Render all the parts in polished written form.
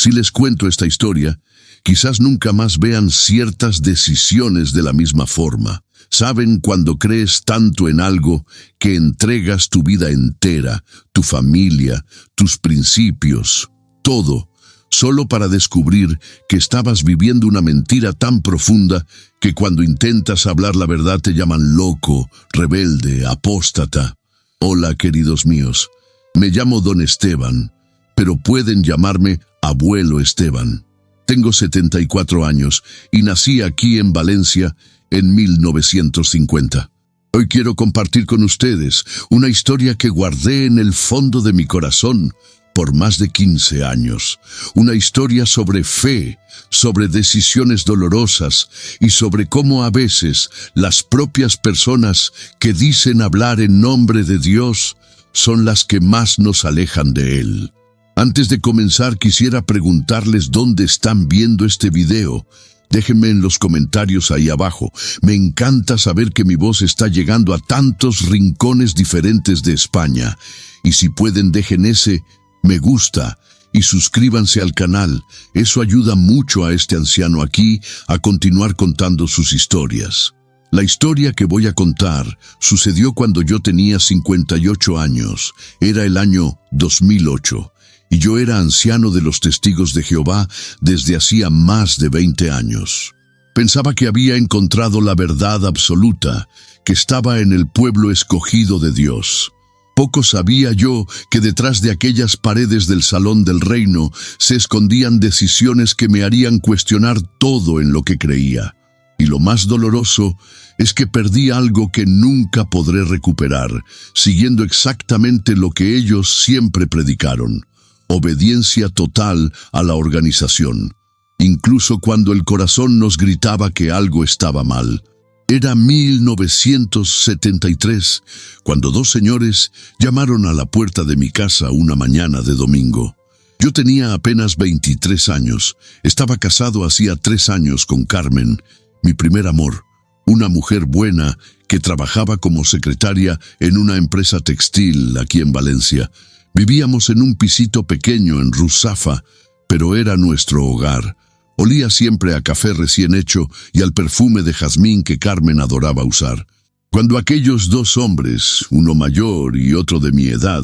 Si les cuento esta historia, quizás nunca más vean ciertas decisiones de la misma forma. Saben, cuando crees tanto en algo que entregas tu vida entera, tu familia, tus principios, todo, solo para descubrir que estabas viviendo una mentira tan profunda que cuando intentas hablar la verdad te llaman loco, rebelde, apóstata. Hola, queridos míos, me llamo Don Esteban, pero pueden llamarme Abuelo Esteban. Tengo 74 años y nací aquí en Valencia en 1950. Hoy quiero compartir con ustedes una historia que guardé en el fondo de mi corazón por más de 15 años. Una historia sobre fe, sobre decisiones dolorosas y sobre cómo a veces las propias personas que dicen hablar en nombre de Dios son las que más nos alejan de Él. Antes de comenzar, quisiera preguntarles dónde están viendo este video. Déjenme en los comentarios ahí abajo. Me encanta saber que mi voz está llegando a tantos rincones diferentes de España. Y si pueden, dejen ese me gusta y suscríbanse al canal. Eso ayuda mucho a este anciano aquí a continuar contando sus historias. La historia que voy a contar sucedió cuando yo tenía 58 años. Era el año 2008. Y yo era anciano de los Testigos de Jehová desde hacía más de 20 años. Pensaba que había encontrado la verdad absoluta, que estaba en el pueblo escogido de Dios. Poco sabía yo que detrás de aquellas paredes del Salón del Reino se escondían decisiones que me harían cuestionar todo en lo que creía. Y lo más doloroso es que perdí algo que nunca podré recuperar, siguiendo exactamente lo que ellos siempre predicaron. Obediencia total a la organización, incluso cuando el corazón nos gritaba que algo estaba mal. Era 1973, cuando dos señores llamaron a la puerta de mi casa una mañana de domingo. Yo tenía apenas 23 años, estaba casado hacía 3 años con Carmen, mi primer amor, una mujer buena que trabajaba como secretaria en una empresa textil aquí en Valencia. Vivíamos en un pisito pequeño en Ruzafa, pero era nuestro hogar. Olía siempre a café recién hecho y al perfume de jazmín que Carmen adoraba usar. Cuando aquellos dos hombres, uno mayor y otro de mi edad,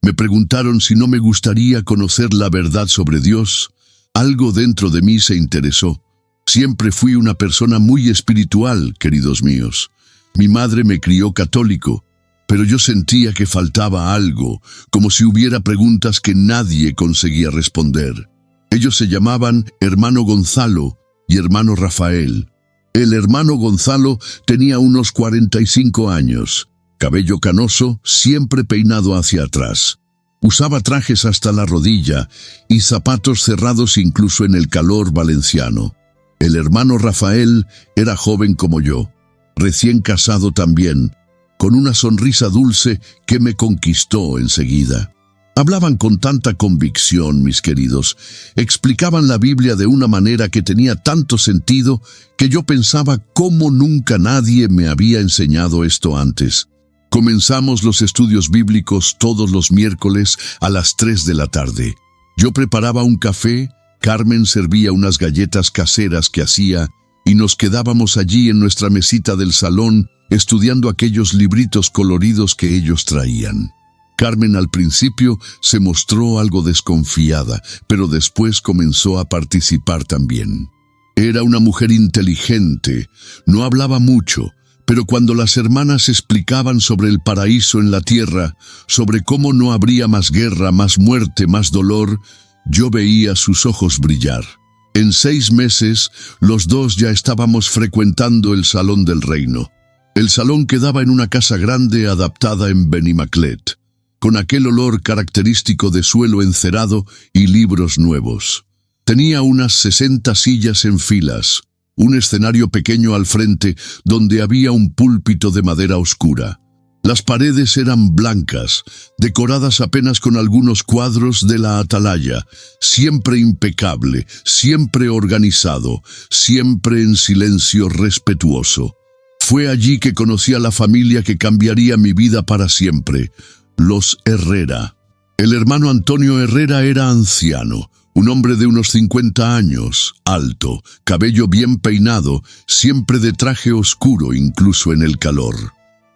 me preguntaron si no me gustaría conocer la verdad sobre Dios, algo dentro de mí se interesó. Siempre fui una persona muy espiritual, queridos míos. Mi madre me crió católico, pero yo sentía que faltaba algo, como si hubiera preguntas que nadie conseguía responder. Ellos se llamaban hermano Gonzalo y hermano Rafael. El hermano Gonzalo tenía unos 45 años, cabello canoso, siempre peinado hacia atrás. Usaba trajes hasta la rodilla y zapatos cerrados incluso en el calor valenciano. El hermano Rafael era joven como yo, recién casado también, con una sonrisa dulce que me conquistó enseguida. Hablaban con tanta convicción, mis queridos. Explicaban la Biblia de una manera que tenía tanto sentido que yo pensaba cómo nunca nadie me había enseñado esto antes. Comenzamos los estudios bíblicos todos los miércoles a las 3 de la tarde. Yo preparaba un café, Carmen servía unas galletas caseras que hacía y nos quedábamos allí en nuestra mesita del salón estudiando aquellos libritos coloridos que ellos traían. Carmen al principio se mostró algo desconfiada, pero después comenzó a participar también. Era una mujer inteligente, no hablaba mucho, pero cuando las hermanas explicaban sobre el paraíso en la tierra, sobre cómo no habría más guerra, más muerte, más dolor, yo veía sus ojos brillar. En 6 meses, los dos ya estábamos frecuentando el Salón del Reino. El salón quedaba en una casa grande adaptada en Benimaclet, con aquel olor característico de suelo encerado y libros nuevos. Tenía unas 60 sillas en filas, un escenario pequeño al frente donde había un púlpito de madera oscura. Las paredes eran blancas, decoradas apenas con algunos cuadros de la atalaya, siempre impecable, siempre organizado, siempre en silencio respetuoso. Fue allí que conocí a la familia que cambiaría mi vida para siempre, los Herrera. El hermano Antonio Herrera era anciano, Un hombre de unos 50 años, alto, cabello bien peinado, siempre de traje oscuro incluso en el calor.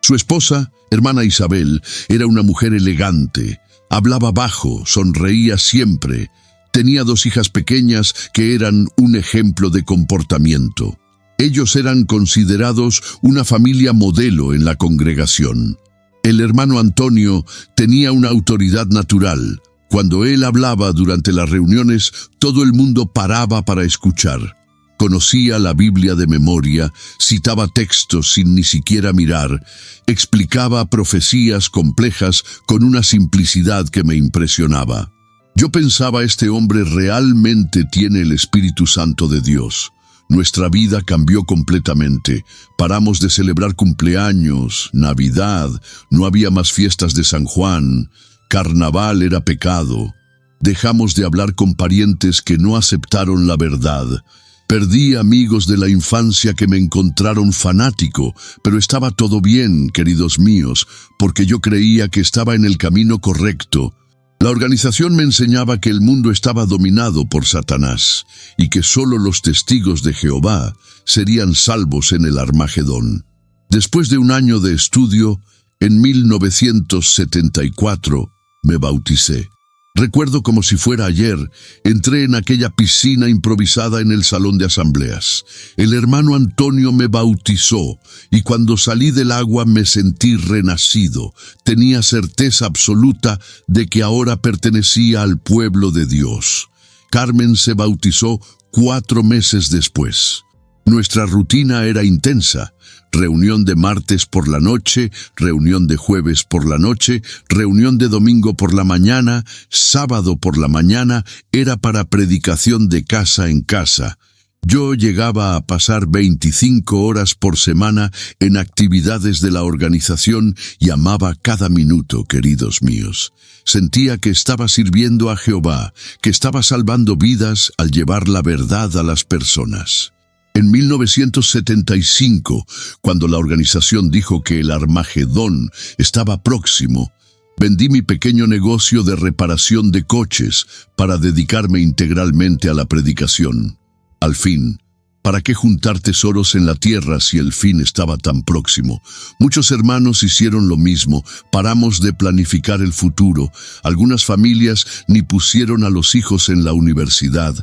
Su esposa, hermana Isabel, era una mujer elegante. Hablaba bajo, sonreía siempre. Tenía 2 hijas pequeñas que eran un ejemplo de comportamiento. Ellos eran considerados una familia modelo en la congregación. El hermano Antonio tenía una autoridad natural. Cuando él hablaba durante las reuniones, todo el mundo paraba para escuchar. Conocía la Biblia de memoria, citaba textos sin ni siquiera mirar, explicaba profecías complejas con una simplicidad que me impresionaba. Yo pensaba, este hombre realmente tiene el Espíritu Santo de Dios. Nuestra vida cambió completamente. Paramos de celebrar cumpleaños, Navidad, no había más fiestas de San Juan, Carnaval era pecado. Dejamos de hablar con parientes que no aceptaron la verdad. Perdí amigos de la infancia que me encontraron fanático, pero estaba todo bien, queridos míos, porque yo creía que estaba en el camino correcto. La organización me enseñaba que el mundo estaba dominado por Satanás y que solo los testigos de Jehová serían salvos en el Armagedón. Después de un año de estudio, en 1974, me bauticé. Recuerdo como si fuera ayer, entré en aquella piscina improvisada en el salón de asambleas. El hermano Antonio me bautizó y cuando salí del agua me sentí renacido. Tenía certeza absoluta de que ahora pertenecía al pueblo de Dios. Carmen se bautizó 4 meses después. Nuestra rutina era intensa. Reunión de martes por la noche, reunión de jueves por la noche, reunión de domingo por la mañana, sábado por la mañana, era para predicación de casa en casa. Yo llegaba a pasar 25 horas por semana en actividades de la organización y amaba cada minuto, queridos míos. Sentía que estaba sirviendo a Jehová, que estaba salvando vidas al llevar la verdad a las personas. En 1975, cuando la organización dijo que el Armagedón estaba próximo, vendí mi pequeño negocio de reparación de coches para dedicarme integralmente a la predicación. Al fin, ¿para qué juntar tesoros en la tierra si el fin estaba tan próximo? Muchos hermanos hicieron lo mismo, paramos de planificar el futuro. Algunas familias ni pusieron a los hijos en la universidad.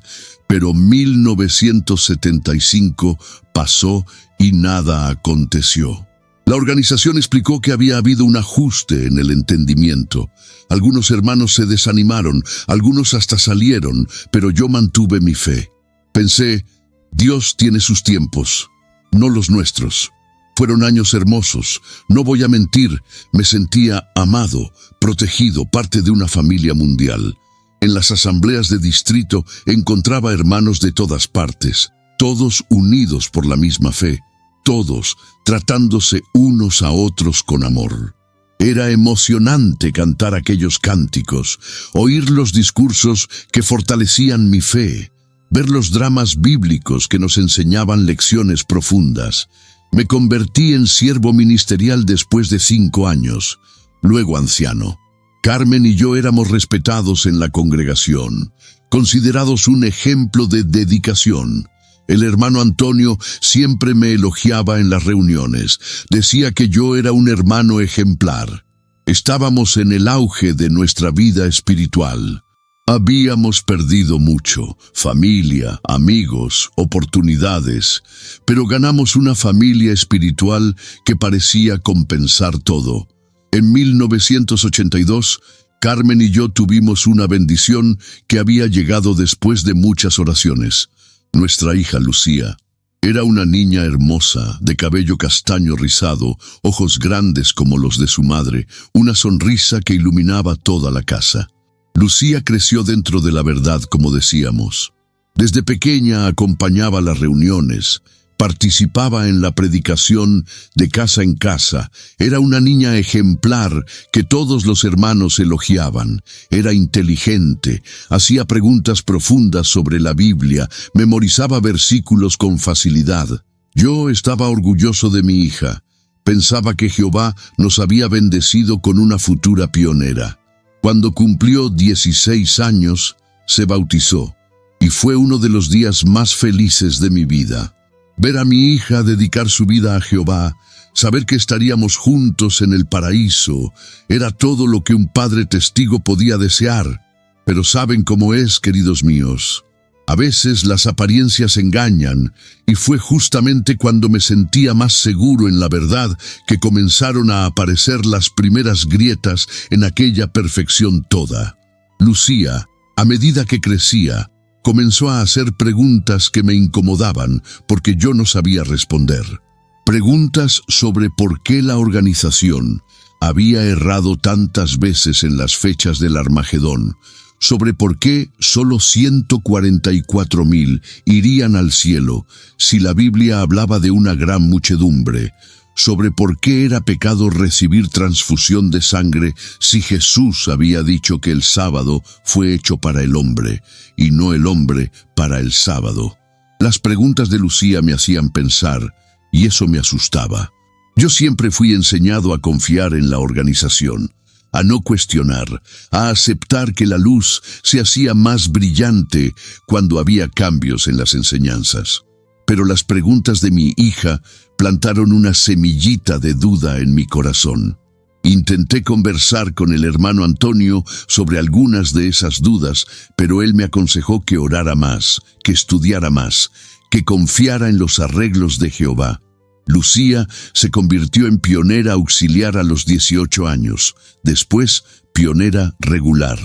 Pero 1975 pasó y nada aconteció. La organización explicó que había habido un ajuste en el entendimiento. Algunos hermanos se desanimaron, algunos hasta salieron, pero yo mantuve mi fe. Pensé, Dios tiene sus tiempos, no los nuestros. Fueron años hermosos, no voy a mentir, me sentía amado, protegido, parte de una familia mundial. En las asambleas de distrito encontraba hermanos de todas partes, todos unidos por la misma fe, todos tratándose unos a otros con amor. Era emocionante cantar aquellos cánticos, oír los discursos que fortalecían mi fe, ver los dramas bíblicos que nos enseñaban lecciones profundas. Me convertí en siervo ministerial después de 5 años, luego anciano. Carmen y yo éramos respetados en la congregación, considerados un ejemplo de dedicación. El hermano Antonio siempre me elogiaba en las reuniones, decía que yo era un hermano ejemplar. Estábamos en el auge de nuestra vida espiritual. Habíamos perdido mucho, familia, amigos, oportunidades, pero ganamos una familia espiritual que parecía compensar todo. En 1982, Carmen y yo tuvimos una bendición que había llegado después de muchas oraciones. Nuestra hija Lucía era una niña hermosa, de cabello castaño rizado, ojos grandes como los de su madre, una sonrisa que iluminaba toda la casa. Lucía creció dentro de la verdad, como decíamos. Desde pequeña acompañaba las reuniones, participaba en la predicación de casa en casa. Era una niña ejemplar que todos los hermanos elogiaban. Era inteligente, hacía preguntas profundas sobre la Biblia, memorizaba versículos con facilidad. Yo estaba orgulloso de mi hija. Pensaba que Jehová nos había bendecido con una futura pionera. Cuando cumplió 16 años, se bautizó, y fue uno de los días más felices de mi vida. Ver a mi hija dedicar su vida a Jehová, saber que estaríamos juntos en el paraíso, era todo lo que un padre testigo podía desear. Pero ¿saben cómo es, queridos míos? A veces las apariencias engañan, y fue justamente cuando me sentía más seguro en la verdad que comenzaron a aparecer las primeras grietas en aquella perfección toda. Lucía, a medida que crecía, comenzó a hacer preguntas que me incomodaban porque yo no sabía responder. Preguntas sobre por qué la organización había errado tantas veces en las fechas del Armagedón, sobre por qué solo 144,000 irían al cielo si la Biblia hablaba de una gran muchedumbre, sobre por qué era pecado recibir transfusión de sangre si Jesús había dicho que el sábado fue hecho para el hombre y no el hombre para el sábado. Las preguntas de Lucía me hacían pensar, y eso me asustaba. Yo siempre fui enseñado a confiar en la organización, a no cuestionar, a aceptar que la luz se hacía más brillante cuando había cambios en las enseñanzas. Pero las preguntas de mi hija plantaron una semillita de duda en mi corazón. Intenté conversar con el hermano Antonio sobre algunas de esas dudas, pero él me aconsejó que orara más, que estudiara más, que confiara en los arreglos de Jehová. Lucía se convirtió en pionera auxiliar a los 18 años, después pionera regular.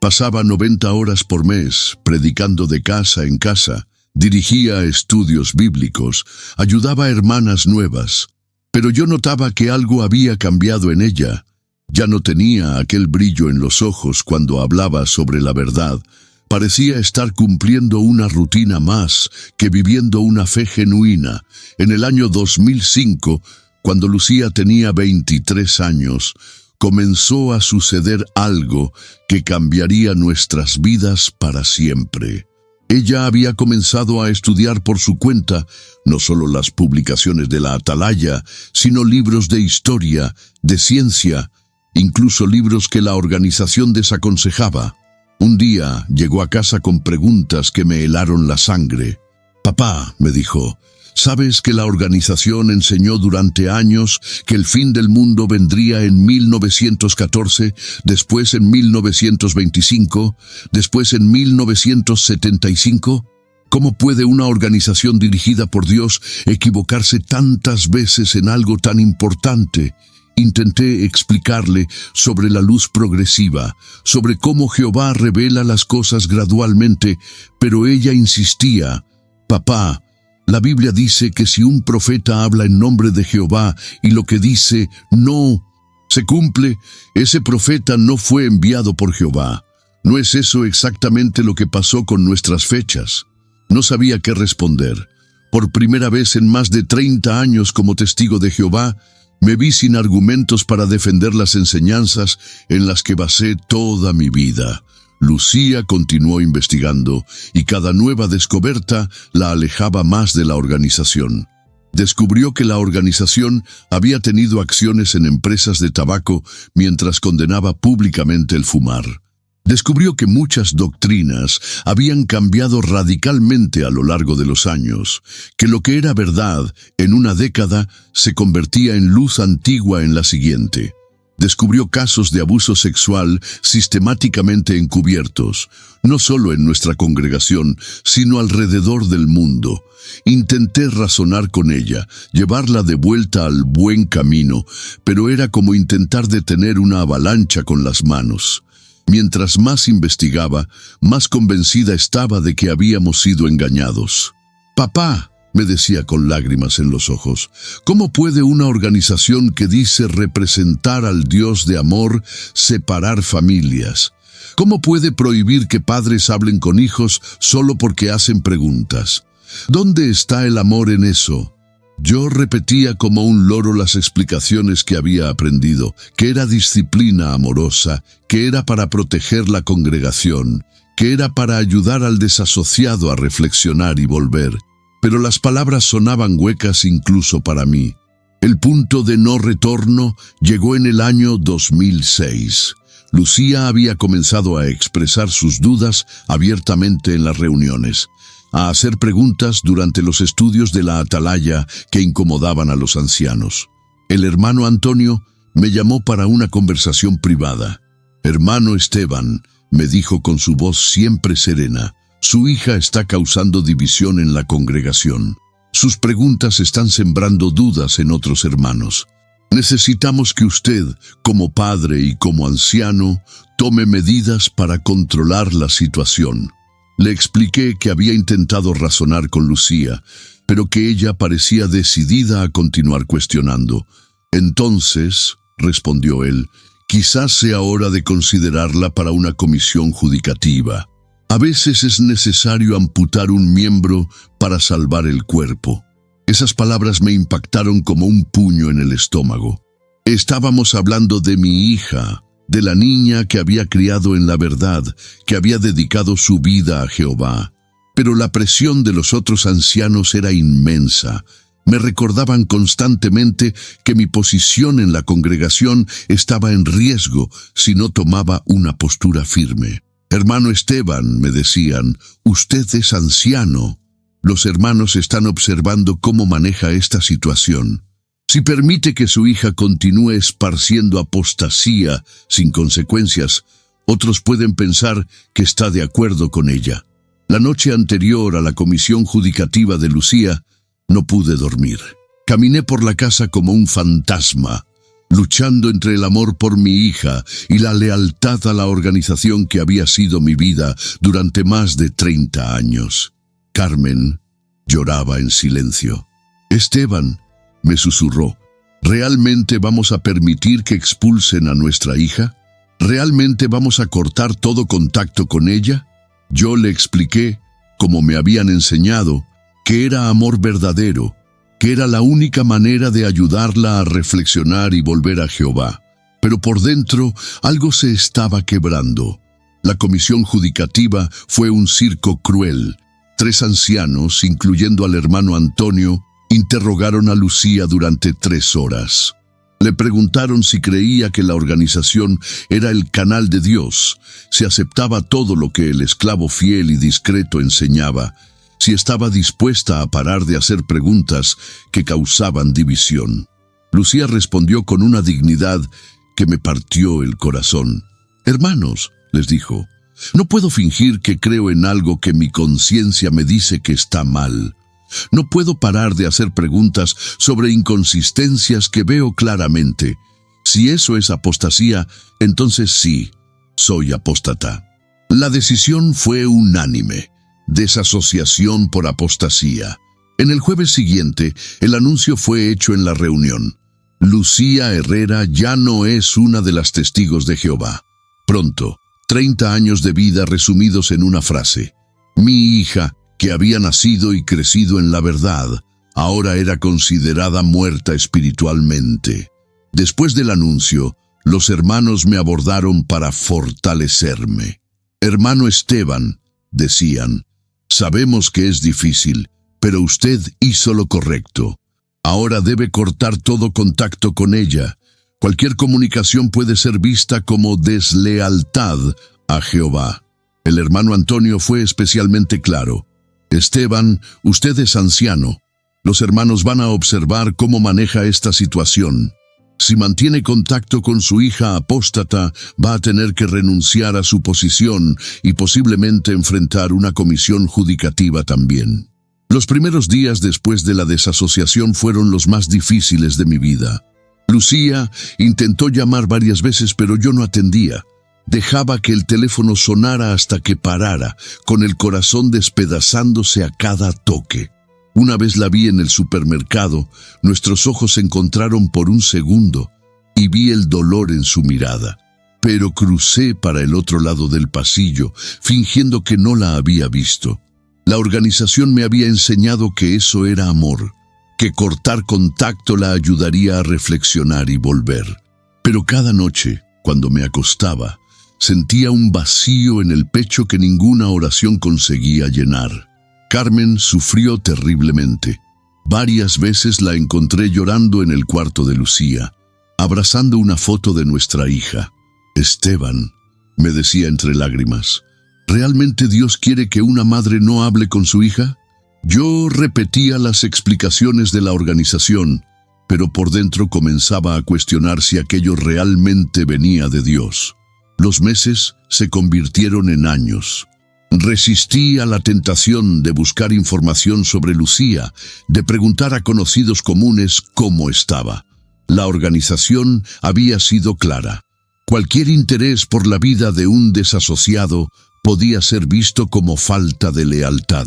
Pasaba 90 horas por mes, predicando de casa en casa, dirigía estudios bíblicos, ayudaba a hermanas nuevas. Pero yo notaba que algo había cambiado en ella. Ya no tenía aquel brillo en los ojos cuando hablaba sobre la verdad. Parecía estar cumpliendo una rutina más que viviendo una fe genuina. En el año 2005, cuando Lucía tenía 23 años, comenzó a suceder algo que cambiaría nuestras vidas para siempre. Ella había comenzado a estudiar por su cuenta no solo las publicaciones de la Atalaya, sino libros de historia, de ciencia, incluso libros que la organización desaconsejaba. Un día llegó a casa con preguntas que me helaron la sangre. «Papá», me dijo, «¿sabes que la organización enseñó durante años que el fin del mundo vendría en 1914, después en 1925, después en 1975? ¿Cómo puede una organización dirigida por Dios equivocarse tantas veces en algo tan importante?» Intenté explicarle sobre la luz progresiva, sobre cómo Jehová revela las cosas gradualmente, pero ella insistía. «Papá, la Biblia dice que si un profeta habla en nombre de Jehová y lo que dice no se cumple, ese profeta no fue enviado por Jehová. ¿No es eso exactamente lo que pasó con nuestras fechas?» No sabía qué responder. Por primera vez en más de 30 años como testigo de Jehová, me vi sin argumentos para defender las enseñanzas en las que basé toda mi vida. Lucía continuó investigando, y cada nueva descubierta la alejaba más de la organización. Descubrió que la organización había tenido acciones en empresas de tabaco mientras condenaba públicamente el fumar. Descubrió que muchas doctrinas habían cambiado radicalmente a lo largo de los años, que lo que era verdad en una década se convertía en luz antigua en la siguiente. Descubrió casos de abuso sexual sistemáticamente encubiertos, no solo en nuestra congregación, sino alrededor del mundo. Intenté razonar con ella, llevarla de vuelta al buen camino, pero era como intentar detener una avalancha con las manos. Mientras más investigaba, más convencida estaba de que habíamos sido engañados. «Papá», me decía con lágrimas en los ojos, «¿cómo puede una organización que dice representar al Dios de amor separar familias? ¿Cómo puede prohibir que padres hablen con hijos solo porque hacen preguntas? ¿Dónde está el amor en eso?» Yo repetía como un loro las explicaciones que había aprendido, que era disciplina amorosa, que era para proteger la congregación, que era para ayudar al desasociado a reflexionar y volver. Pero las palabras sonaban huecas incluso para mí. El punto de no retorno llegó en el año 2006. Lucía había comenzado a expresar sus dudas abiertamente en las reuniones, a hacer preguntas durante los estudios de la atalaya que incomodaban a los ancianos. El hermano Antonio me llamó para una conversación privada. «Hermano Esteban», me dijo con su voz siempre serena, «su hija está causando división en la congregación. Sus preguntas están sembrando dudas en otros hermanos. Necesitamos que usted, como padre y como anciano, tome medidas para controlar la situación». Le expliqué que había intentado razonar con Lucía, pero que ella parecía decidida a continuar cuestionando. «Entonces», respondió él, «quizás sea hora de considerarla para una comisión judicativa. A veces es necesario amputar un miembro para salvar el cuerpo». Esas palabras me impactaron como un puño en el estómago. Estábamos hablando de mi hija, de la niña que había criado en la verdad, que había dedicado su vida a Jehová. Pero la presión de los otros ancianos era inmensa. Me recordaban constantemente que mi posición en la congregación estaba en riesgo si no tomaba una postura firme. «Hermano Esteban», me decían, «usted es anciano. Los hermanos están observando cómo maneja esta situación. Si permite que su hija continúe esparciendo apostasía sin consecuencias, otros pueden pensar que está de acuerdo con ella». La noche anterior a la comisión judicativa de Lucía, no pude dormir. Caminé por la casa como un fantasma, luchando entre el amor por mi hija y la lealtad a la organización que había sido mi vida durante más de 30 años. Carmen lloraba en silencio. «Esteban», me susurró, «¿realmente vamos a permitir que expulsen a nuestra hija? ¿Realmente vamos a cortar todo contacto con ella?» Yo le expliqué, como me habían enseñado, que era amor verdadero, que era la única manera de ayudarla a reflexionar y volver a Jehová. Pero por dentro algo se estaba quebrando. La comisión judicativa fue un circo cruel. 3 ancianos, incluyendo al hermano Antonio, interrogaron a Lucía durante 3 horas. Le preguntaron si creía que la organización era el canal de Dios, si aceptaba todo lo que el esclavo fiel y discreto enseñaba, si estaba dispuesta a parar de hacer preguntas que causaban división. Lucía respondió con una dignidad que me partió el corazón. «Hermanos», les dijo, «no puedo fingir que creo en algo que mi conciencia me dice que está mal. No puedo parar de hacer preguntas sobre inconsistencias que veo claramente. Si eso es apostasía, entonces sí, soy apóstata». La decisión fue unánime: desasociación por apostasía. En el jueves siguiente, el anuncio fue hecho en la reunión. Lucía Herrera ya no es una de las testigos de Jehová. Pronto, 30 años de vida resumidos en una frase. Mi hija, que había nacido y crecido en la verdad, ahora era considerada muerta espiritualmente. Después del anuncio, los hermanos me abordaron para fortalecerme. «Hermano Esteban», decían, «sabemos que es difícil, pero usted hizo lo correcto. Ahora debe cortar todo contacto con ella. Cualquier comunicación puede ser vista como deslealtad a Jehová». El hermano Antonio fue especialmente claro. «Esteban, usted es anciano. Los hermanos van a observar cómo maneja esta situación. Si mantiene contacto con su hija apóstata, va a tener que renunciar a su posición y posiblemente enfrentar una comisión judicativa también». Los primeros días después de la desasociación fueron los más difíciles de mi vida. Lucía intentó llamar varias veces, pero yo no atendía. Dejaba que el teléfono sonara hasta que parara, con el corazón despedazándose a cada toque. Una vez la vi en el supermercado, nuestros ojos se encontraron por un segundo y vi el dolor en su mirada. Pero crucé para el otro lado del pasillo, fingiendo que no la había visto. La organización me había enseñado que eso era amor, que cortar contacto la ayudaría a reflexionar y volver. Pero cada noche, cuando me acostaba, sentía un vacío en el pecho que ninguna oración conseguía llenar. Carmen sufrió terriblemente. Varias veces la encontré llorando en el cuarto de Lucía, abrazando una foto de nuestra hija. Esteban, me decía entre lágrimas, ¿realmente Dios quiere que una madre no hable con su hija? Yo repetía las explicaciones de la organización, pero por dentro comenzaba a cuestionar si aquello realmente venía de Dios. Los meses se convirtieron en años. Resistí a la tentación de buscar información sobre Lucía, de preguntar a conocidos comunes cómo estaba. La organización había sido clara. Cualquier interés por la vida de un desasociado podía ser visto como falta de lealtad.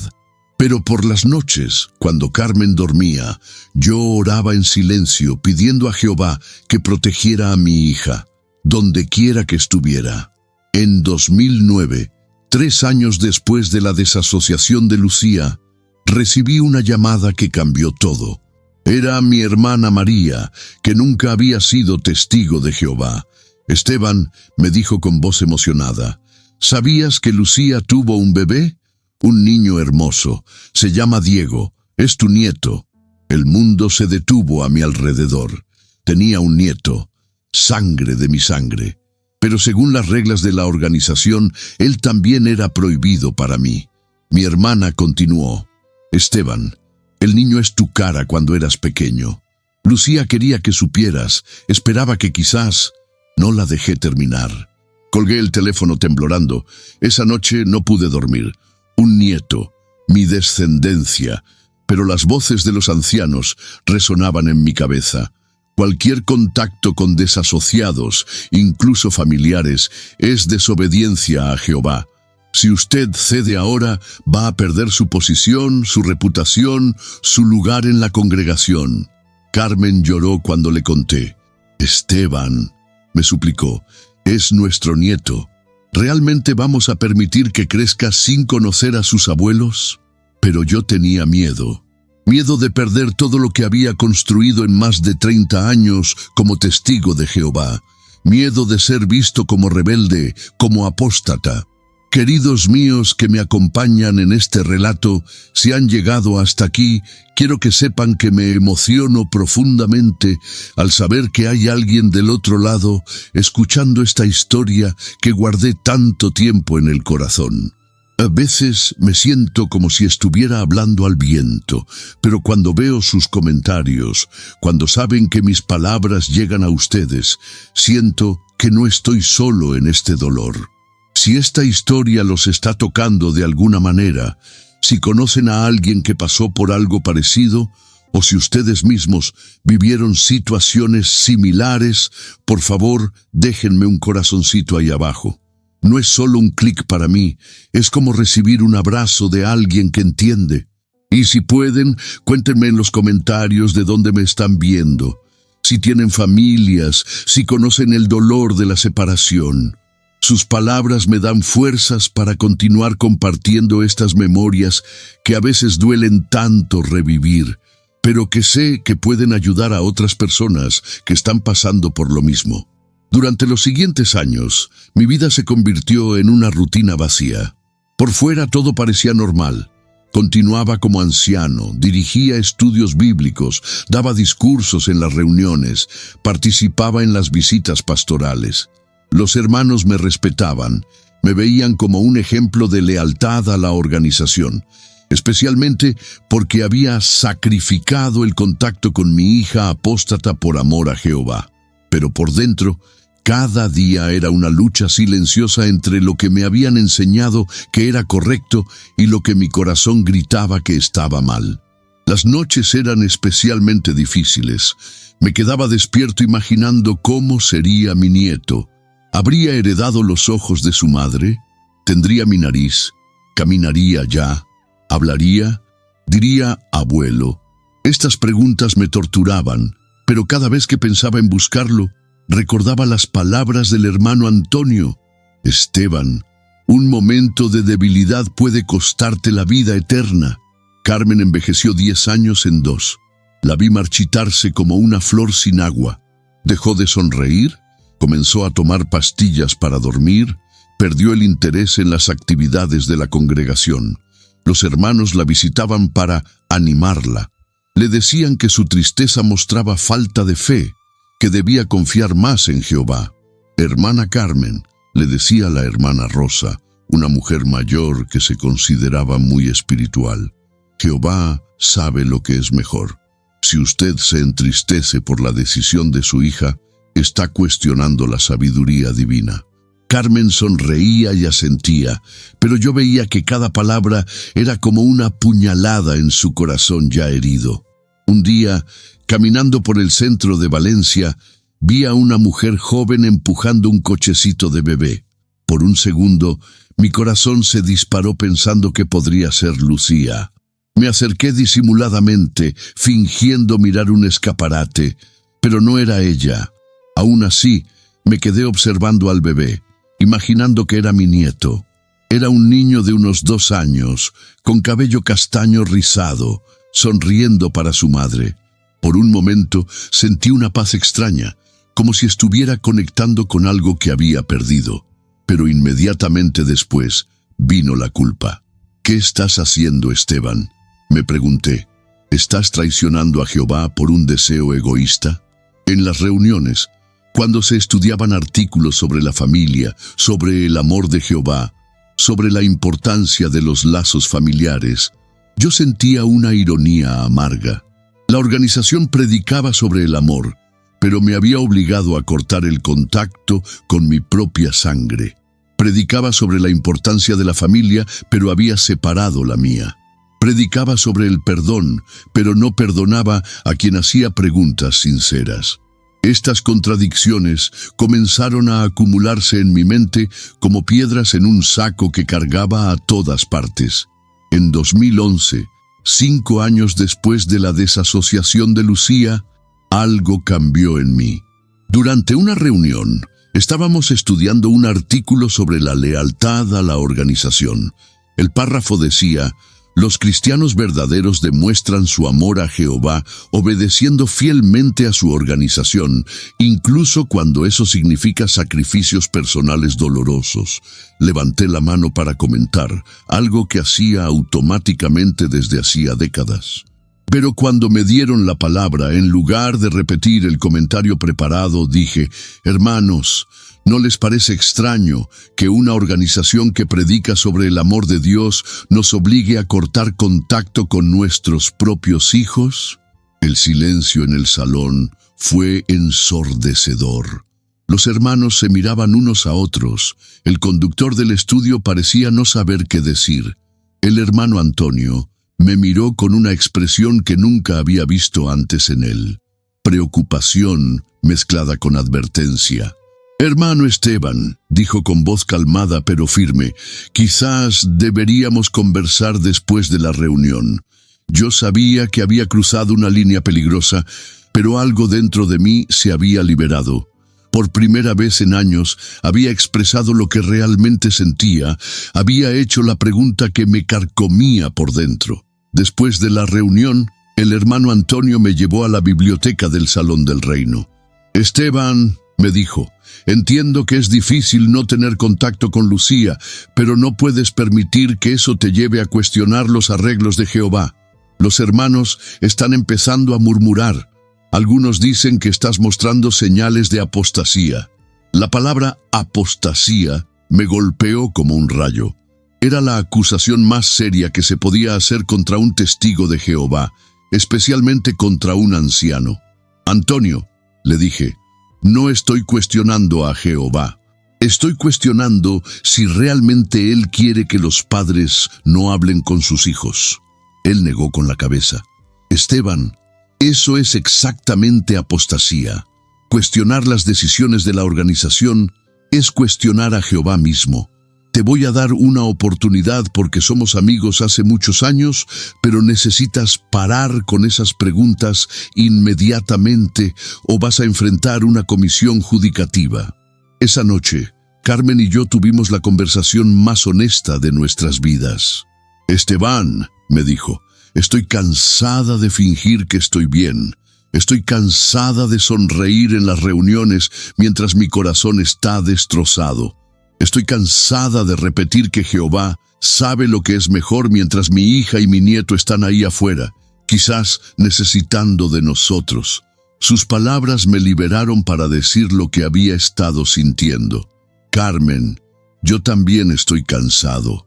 Pero por las noches, cuando Carmen dormía, yo oraba en silencio pidiendo a Jehová que protegiera a mi hija, donde quiera que estuviera. En 2009, 3 años después de la desasociación de Lucía, recibí una llamada que cambió todo. Era mi hermana María, que nunca había sido testigo de Jehová. Esteban, me dijo con voz emocionada, ¿sabías que Lucía tuvo un bebé? Un niño hermoso. Se llama Diego. Es tu nieto. El mundo se detuvo a mi alrededor. Tenía un nieto, sangre de mi sangre. Pero según las reglas de la organización, él también era prohibido para mí. Mi hermana continuó. Esteban, el niño es tu cara cuando eras pequeño. Lucía quería que supieras. Esperaba que quizás... No la dejé terminar. Colgué el teléfono temblorando. Esa noche no pude dormir. Un nieto, mi descendencia, pero las voces de los ancianos resonaban en mi cabeza. Cualquier contacto con desasociados, incluso familiares, es desobediencia a Jehová. Si usted cede ahora, va a perder su posición, su reputación, su lugar en la congregación. Carmen lloró cuando le conté. Esteban, me suplicó, es nuestro nieto. ¿Realmente vamos a permitir que crezca sin conocer a sus abuelos? Pero yo tenía miedo. Miedo de perder todo lo que había construido en más de 30 años como testigo de Jehová. Miedo de ser visto como rebelde, como apóstata. Queridos míos que me acompañan en este relato, si han llegado hasta aquí, quiero que sepan que me emociono profundamente al saber que hay alguien del otro lado escuchando esta historia que guardé tanto tiempo en el corazón. A veces me siento como si estuviera hablando al viento, pero cuando veo sus comentarios, cuando saben que mis palabras llegan a ustedes, siento que no estoy solo en este dolor. Si esta historia los está tocando de alguna manera, si conocen a alguien que pasó por algo parecido, o si ustedes mismos vivieron situaciones similares, por favor, déjenme un corazoncito ahí abajo. No es solo un clic para mí, es como recibir un abrazo de alguien que entiende. Y si pueden, cuéntenme en los comentarios de dónde me están viendo, si tienen familias, si conocen el dolor de la separación. Sus palabras me dan fuerzas para continuar compartiendo estas memorias que a veces duelen tanto revivir, pero que sé que pueden ayudar a otras personas que están pasando por lo mismo. Durante los siguientes años, mi vida se convirtió en una rutina vacía. Por fuera todo parecía normal. Continuaba como anciano, dirigía estudios bíblicos, daba discursos en las reuniones, participaba en las visitas pastorales. Los hermanos me respetaban, me veían como un ejemplo de lealtad a la organización, especialmente porque había sacrificado el contacto con mi hija apóstata por amor a Jehová. Pero por dentro, cada día era una lucha silenciosa entre lo que me habían enseñado que era correcto y lo que mi corazón gritaba que estaba mal. Las noches eran especialmente difíciles. Me quedaba despierto imaginando cómo sería mi nieto. ¿Habría heredado los ojos de su madre? ¿Tendría mi nariz? ¿Caminaría ya? ¿Hablaría? ¿Diría abuelo? Estas preguntas me torturaban, pero cada vez que pensaba en buscarlo, recordaba las palabras del hermano Antonio. Esteban, un momento de debilidad puede costarte la vida eterna. Carmen envejeció 10 años en 2. La vi marchitarse como una flor sin agua. Dejó de sonreír. Comenzó a tomar pastillas para dormir, perdió el interés en las actividades de la congregación. Los hermanos la visitaban para animarla. Le decían que su tristeza mostraba falta de fe, que debía confiar más en Jehová. Hermana Carmen, le decía la hermana Rosa, una mujer mayor que se consideraba muy espiritual, Jehová sabe lo que es mejor. Si usted se entristece por la decisión de su hija, está cuestionando la sabiduría divina. Carmen sonreía y asentía, pero yo veía que cada palabra era como una puñalada en su corazón ya herido. Un día, caminando por el centro de Valencia, vi a una mujer joven empujando un cochecito de bebé. Por un segundo, mi corazón se disparó pensando que podría ser Lucía. Me acerqué disimuladamente, fingiendo mirar un escaparate, pero no era ella. Aún así, me quedé observando al bebé, imaginando que era mi nieto. Era un niño de unos 2 años, con cabello castaño rizado, sonriendo para su madre. Por un momento sentí una paz extraña, como si estuviera conectando con algo que había perdido. Pero inmediatamente después vino la culpa. ¿Qué estás haciendo, Esteban?, me pregunté. ¿Estás traicionando a Jehová por un deseo egoísta? En las reuniones, cuando se estudiaban artículos sobre la familia, sobre el amor de Jehová, sobre la importancia de los lazos familiares, yo sentía una ironía amarga. La organización predicaba sobre el amor, pero me había obligado a cortar el contacto con mi propia sangre. Predicaba sobre la importancia de la familia, pero había separado la mía. Predicaba sobre el perdón, pero no perdonaba a quien hacía preguntas sinceras. Estas contradicciones comenzaron a acumularse en mi mente como piedras en un saco que cargaba a todas partes. En 2011, 5 años después de la desasociación de Lucía, algo cambió en mí. Durante una reunión, estábamos estudiando un artículo sobre la lealtad a la organización. El párrafo decía: los cristianos verdaderos demuestran su amor a Jehová obedeciendo fielmente a su organización, incluso cuando eso significa sacrificios personales dolorosos. Levanté la mano para comentar, algo que hacía automáticamente desde hacía décadas. Pero cuando me dieron la palabra, en lugar de repetir el comentario preparado, dije: hermanos, ¿no les parece extraño que una organización que predica sobre el amor de Dios nos obligue a cortar contacto con nuestros propios hijos? El silencio en el salón fue ensordecedor. Los hermanos se miraban unos a otros. El conductor del estudio parecía no saber qué decir. El hermano Antonio me miró con una expresión que nunca había visto antes en él: preocupación mezclada con advertencia. Hermano Esteban, dijo con voz calmada pero firme, quizás deberíamos conversar después de la reunión. Yo sabía que había cruzado una línea peligrosa, pero algo dentro de mí se había liberado. Por primera vez en años había expresado lo que realmente sentía, había hecho la pregunta que me carcomía por dentro. Después de la reunión, el hermano Antonio me llevó a la biblioteca del Salón del Reino. Esteban, me dijo, entiendo que es difícil no tener contacto con Lucía, pero no puedes permitir que eso te lleve a cuestionar los arreglos de Jehová. Los hermanos están empezando a murmurar. Algunos dicen que estás mostrando señales de apostasía. La palabra apostasía me golpeó como un rayo. Era la acusación más seria que se podía hacer contra un testigo de Jehová, especialmente contra un anciano. Antonio, le dije, no estoy cuestionando a Jehová. Estoy cuestionando si realmente Él quiere que los padres no hablen con sus hijos. Él negó con la cabeza. Esteban, eso es exactamente apostasía. Cuestionar las decisiones de la organización es cuestionar a Jehová mismo. Te voy a dar una oportunidad porque somos amigos hace muchos años, pero necesitas parar con esas preguntas inmediatamente o vas a enfrentar una comisión judicativa. Esa noche, Carmen y yo tuvimos la conversación más honesta de nuestras vidas. Esteban, me dijo, estoy cansada de fingir que estoy bien. Estoy cansada de sonreír en las reuniones mientras mi corazón está destrozado. Estoy cansada de repetir que Jehová sabe lo que es mejor mientras mi hija y mi nieto están ahí afuera, quizás necesitando de nosotros. Sus palabras me liberaron para decir lo que había estado sintiendo. Carmen, yo también estoy cansado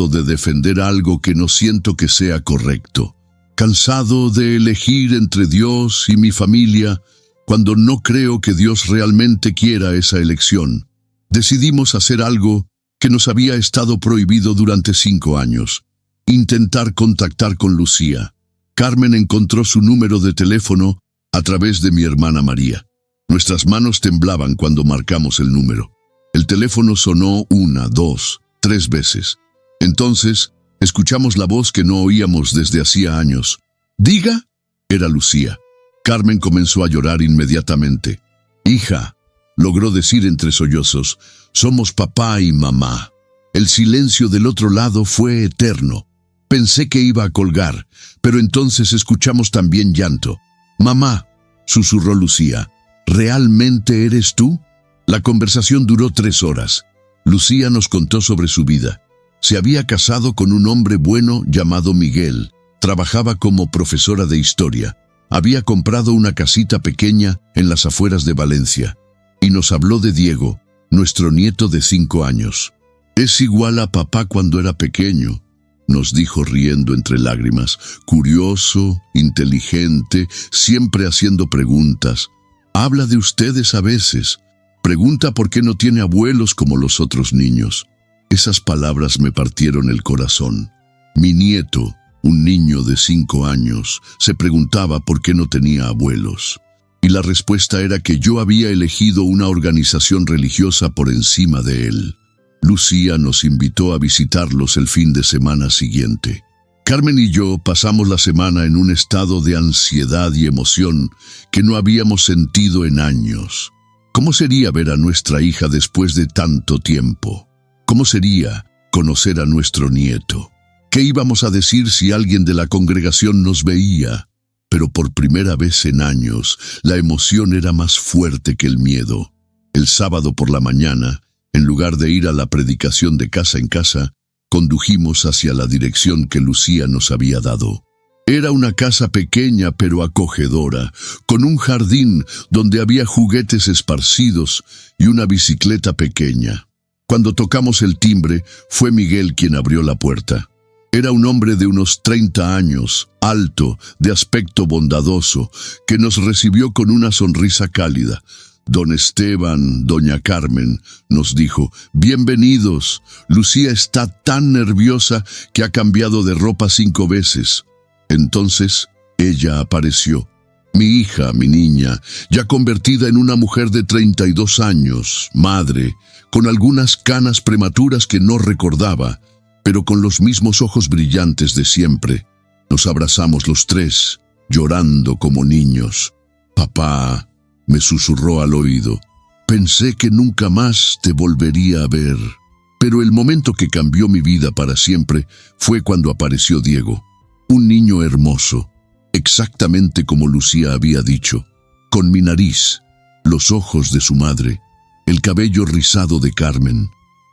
de defender algo que no siento que sea correcto. Cansado de elegir entre Dios y mi familia cuando no creo que Dios realmente quiera esa elección. Decidimos hacer algo que nos había estado prohibido durante 5 años. Intentar contactar con Lucía. Carmen encontró su número de teléfono a través de mi hermana María. Nuestras manos temblaban cuando marcamos el número. El teléfono sonó 1, 2, 3 veces. Entonces, escuchamos la voz que no oíamos desde hacía años. «Diga», era Lucía. Carmen comenzó a llorar inmediatamente. «Hija», logró decir entre sollozos, «somos papá y mamá». El silencio del otro lado fue eterno. Pensé que iba a colgar, pero entonces escuchamos también llanto. «Mamá», susurró Lucía, «¿realmente eres tú?». La conversación duró 3 horas. Lucía nos contó sobre su vida. Se había casado con un hombre bueno llamado Miguel. Trabajaba como profesora de historia. Había comprado una casita pequeña en las afueras de Valencia. Y nos habló de Diego, nuestro nieto de 5 años. «Es igual a papá cuando era pequeño», nos dijo riendo entre lágrimas. «Curioso, inteligente, siempre haciendo preguntas. Habla de ustedes a veces. Pregunta por qué no tiene abuelos como los otros niños». Esas palabras me partieron el corazón. Mi nieto, un niño de 5 años, se preguntaba por qué no tenía abuelos. Y la respuesta era que yo había elegido una organización religiosa por encima de él. Lucía nos invitó a visitarlos el fin de semana siguiente. Carmen y yo pasamos la semana en un estado de ansiedad y emoción que no habíamos sentido en años. ¿Cómo sería ver a nuestra hija después de tanto tiempo? ¿Cómo sería conocer a nuestro nieto? ¿Qué íbamos a decir si alguien de la congregación nos veía? Pero por primera vez en años, la emoción era más fuerte que el miedo. El sábado por la mañana, en lugar de ir a la predicación de casa en casa, condujimos hacia la dirección que Lucía nos había dado. Era una casa pequeña pero acogedora, con un jardín donde había juguetes esparcidos y una bicicleta pequeña. Cuando tocamos el timbre, fue Miguel quien abrió la puerta. Era un hombre de unos 30 años, alto, de aspecto bondadoso, que nos recibió con una sonrisa cálida. «Don Esteban, doña Carmen», nos dijo, «bienvenidos. Lucía está tan nerviosa que ha cambiado de ropa 5 veces». Entonces, ella apareció. Mi hija, mi niña, ya convertida en una mujer de 32 años, madre, con algunas canas prematuras que no recordaba, pero con los mismos ojos brillantes de siempre. Nos abrazamos los 3, llorando como niños. «Papá», me susurró al oído, «pensé que nunca más te volvería a ver». Pero el momento que cambió mi vida para siempre fue cuando apareció Diego. Un niño hermoso, exactamente como Lucía había dicho, con mi nariz, los ojos de su madre, el cabello rizado de Carmen.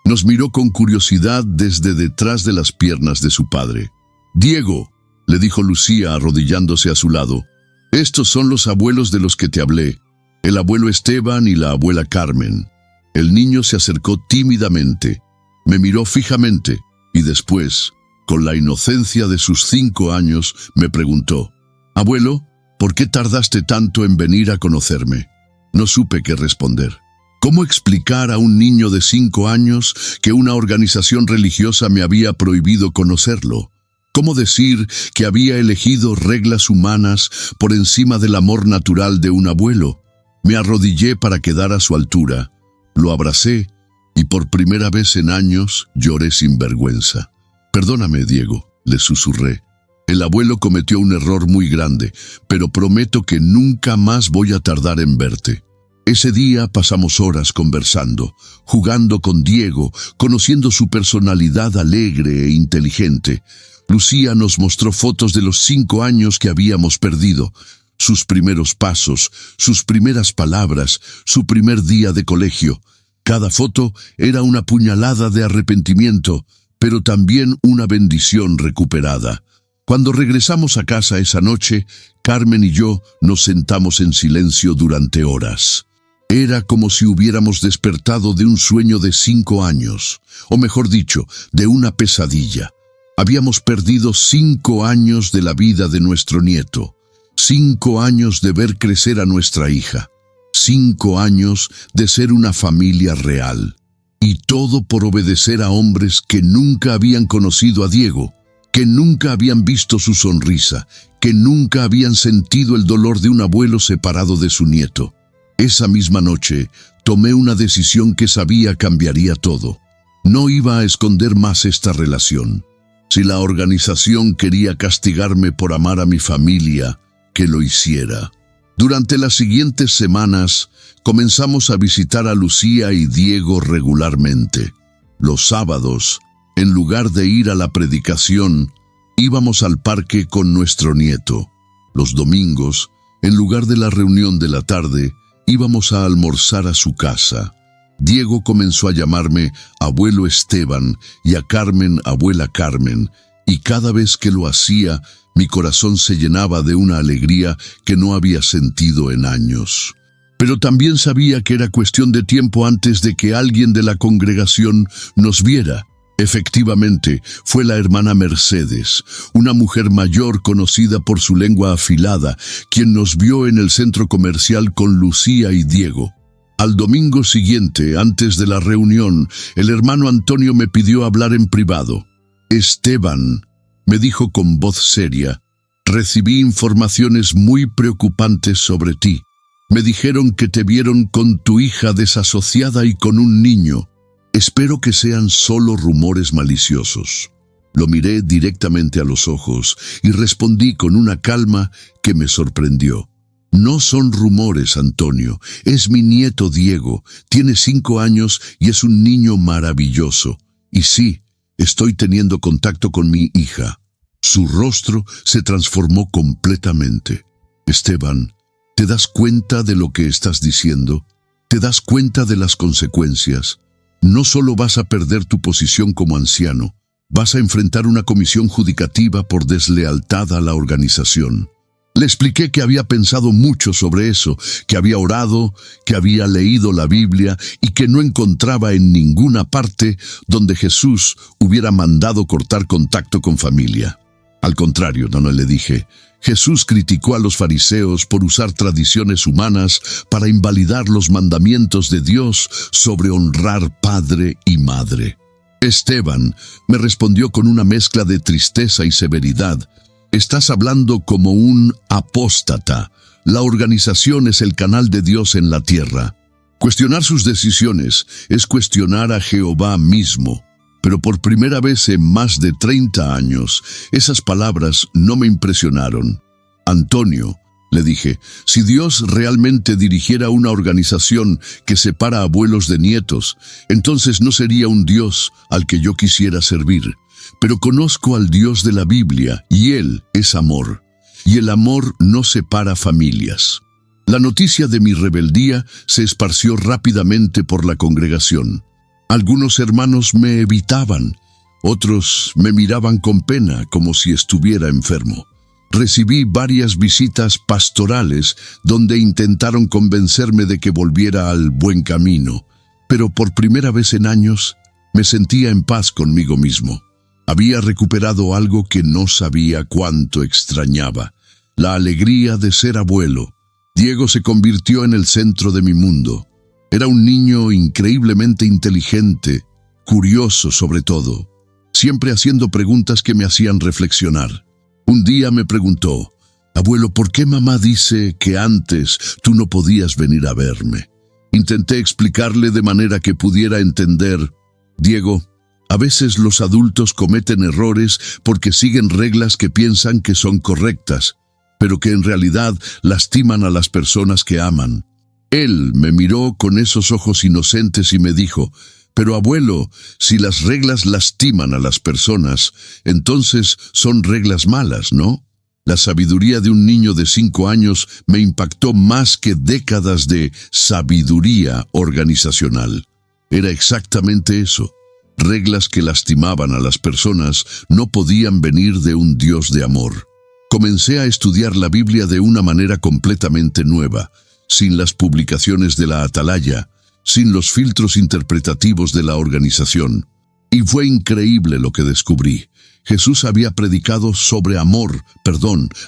Nos miró con curiosidad desde detrás de las piernas de su padre. «Diego», le dijo Lucía arrodillándose a su lado, «estos son los abuelos de los que te hablé, el abuelo Esteban y la abuela Carmen». El niño se acercó tímidamente, me miró fijamente y después, con la inocencia de sus 5 años, me preguntó, «Abuelo, ¿por qué tardaste tanto en venir a conocerme?». No supe qué responder. ¿Cómo explicar a un niño de 5 años que una organización religiosa me había prohibido conocerlo? ¿Cómo decir que había elegido reglas humanas por encima del amor natural de un abuelo? Me arrodillé para quedar a su altura, lo abracé y por primera vez en años lloré sin vergüenza. «Perdóname, Diego», le susurré. «El abuelo cometió un error muy grande, pero prometo que nunca más voy a tardar en verte». Ese día pasamos horas conversando, jugando con Diego, conociendo su personalidad alegre e inteligente. Lucía nos mostró fotos de los 5 años que habíamos perdido, sus primeros pasos, sus primeras palabras, su primer día de colegio. Cada foto era una puñalada de arrepentimiento, pero también una bendición recuperada. Cuando regresamos a casa esa noche, Carmen y yo nos sentamos en silencio durante horas. Era como si hubiéramos despertado de un sueño de 5 años, o mejor dicho, de una pesadilla. Habíamos perdido 5 años de la vida de nuestro nieto, 5 años de ver crecer a nuestra hija, 5 años de ser una familia real. Y todo por obedecer a hombres que nunca habían conocido a Diego, que nunca habían visto su sonrisa, que nunca habían sentido el dolor de un abuelo separado de su nieto. Esa misma noche, tomé una decisión que sabía cambiaría todo. No iba a esconder más esta relación. Si la organización quería castigarme por amar a mi familia, que lo hiciera. Durante las siguientes semanas, comenzamos a visitar a Lucía y Diego regularmente. Los sábados, en lugar de ir a la predicación, íbamos al parque con nuestro nieto. Los domingos, en lugar de la reunión de la tarde, íbamos a almorzar a su casa. Diego comenzó a llamarme abuelo Esteban y a Carmen abuela Carmen, y cada vez que lo hacía, mi corazón se llenaba de una alegría que no había sentido en años. Pero también sabía que era cuestión de tiempo antes de que alguien de la congregación nos viera. Efectivamente, fue la hermana Mercedes, una mujer mayor conocida por su lengua afilada, quien nos vio en el centro comercial con Lucía y Diego. Al domingo siguiente, antes de la reunión, el hermano Antonio me pidió hablar en privado. Esteban, me dijo con voz seria, recibí informaciones muy preocupantes sobre ti. Me dijeron que te vieron con tu hija desasociada y con un niño. Espero que sean solo rumores maliciosos. Lo miré directamente a los ojos y respondí con una calma que me sorprendió. No son rumores, Antonio. Es mi nieto Diego. Tiene 5 años y es un niño maravilloso. Y sí, estoy teniendo contacto con mi hija. Su rostro se transformó completamente. Esteban, ¿te das cuenta de lo que estás diciendo? ¿Te das cuenta de las consecuencias? No solo vas a perder tu posición como anciano, vas a enfrentar una comisión judicativa por deslealtad a la organización. Le expliqué que había pensado mucho sobre eso, que había orado, que había leído la Biblia y que no encontraba en ninguna parte donde Jesús hubiera mandado cortar contacto con familia. Al contrario, no le dije, Jesús criticó a los fariseos por usar tradiciones humanas para invalidar los mandamientos de Dios sobre honrar padre y madre. Esteban me respondió con una mezcla de tristeza y severidad. Estás hablando como un apóstata. La organización es el canal de Dios en la tierra. Cuestionar sus decisiones es cuestionar a Jehová mismo. Pero por primera vez en más de 30 años, esas palabras no me impresionaron. Antonio, le dije, si Dios realmente dirigiera una organización que separa abuelos de nietos, entonces no sería un Dios al que yo quisiera servir. Pero conozco al Dios de la Biblia y Él es amor. Y el amor no separa familias. La noticia de mi rebeldía se esparció rápidamente por la congregación. Algunos hermanos me evitaban, otros me miraban con pena como si estuviera enfermo. Recibí varias visitas pastorales donde intentaron convencerme de que volviera al buen camino, pero por primera vez en años me sentía en paz conmigo mismo. Había recuperado algo que no sabía cuánto extrañaba, la alegría de ser abuelo. Diego se convirtió en el centro de mi mundo. Era un niño increíblemente inteligente, curioso sobre todo, siempre haciendo preguntas que me hacían reflexionar. Un día me preguntó, abuelo, ¿por qué mamá dice que antes tú no podías venir a verme? Intenté explicarle de manera que pudiera entender. Diego, a veces los adultos cometen errores porque siguen reglas que piensan que son correctas, pero que en realidad lastiman a las personas que aman. Él me miró con esos ojos inocentes y me dijo, pero abuelo, si las reglas lastiman a las personas, entonces son reglas malas, ¿no? La sabiduría de un niño de 5 años me impactó más que décadas de sabiduría organizacional. Era exactamente eso. reglas que lastimaban a las personas, no podían venir de un Dios de amor. Comencé a estudiar la Biblia de una manera completamente nueva, sin las publicaciones de la Atalaya, sin los filtros interpretativos de la organización. Y fue increíble lo que descubrí. Jesús había predicado sobre amor,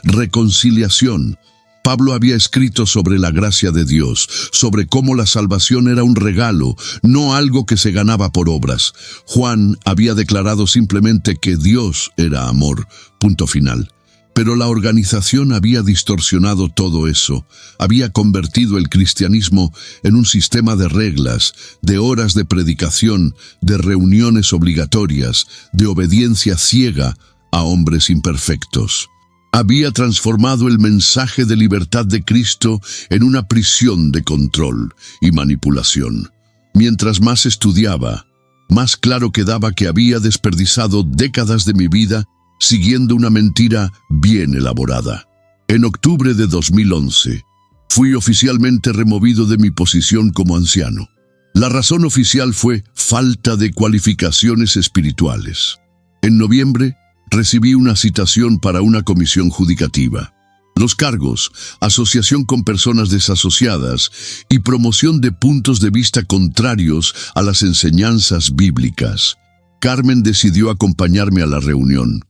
reconciliación. Pablo había escrito sobre la gracia de Dios, sobre cómo la salvación era un regalo, no algo que se ganaba por obras. Juan había declarado simplemente que Dios era amor, punto final. Pero la organización había distorsionado todo eso, había convertido el cristianismo en un sistema de reglas, de horas de predicación, de reuniones obligatorias, de obediencia ciega a hombres imperfectos. Había transformado el mensaje de libertad de Cristo en una prisión de control y manipulación. Mientras más estudiaba, más claro quedaba que había desperdiciado décadas de mi vida siguiendo una mentira bien elaborada. En octubre de 2011, fui oficialmente removido de mi posición como anciano. La razón oficial fue falta de cualificaciones espirituales. En noviembre, recibí una citación para una comisión judicativa. Los cargos, asociación con personas desasociadas y promoción de puntos de vista contrarios a las enseñanzas bíblicas. Carmen decidió acompañarme a la reunión.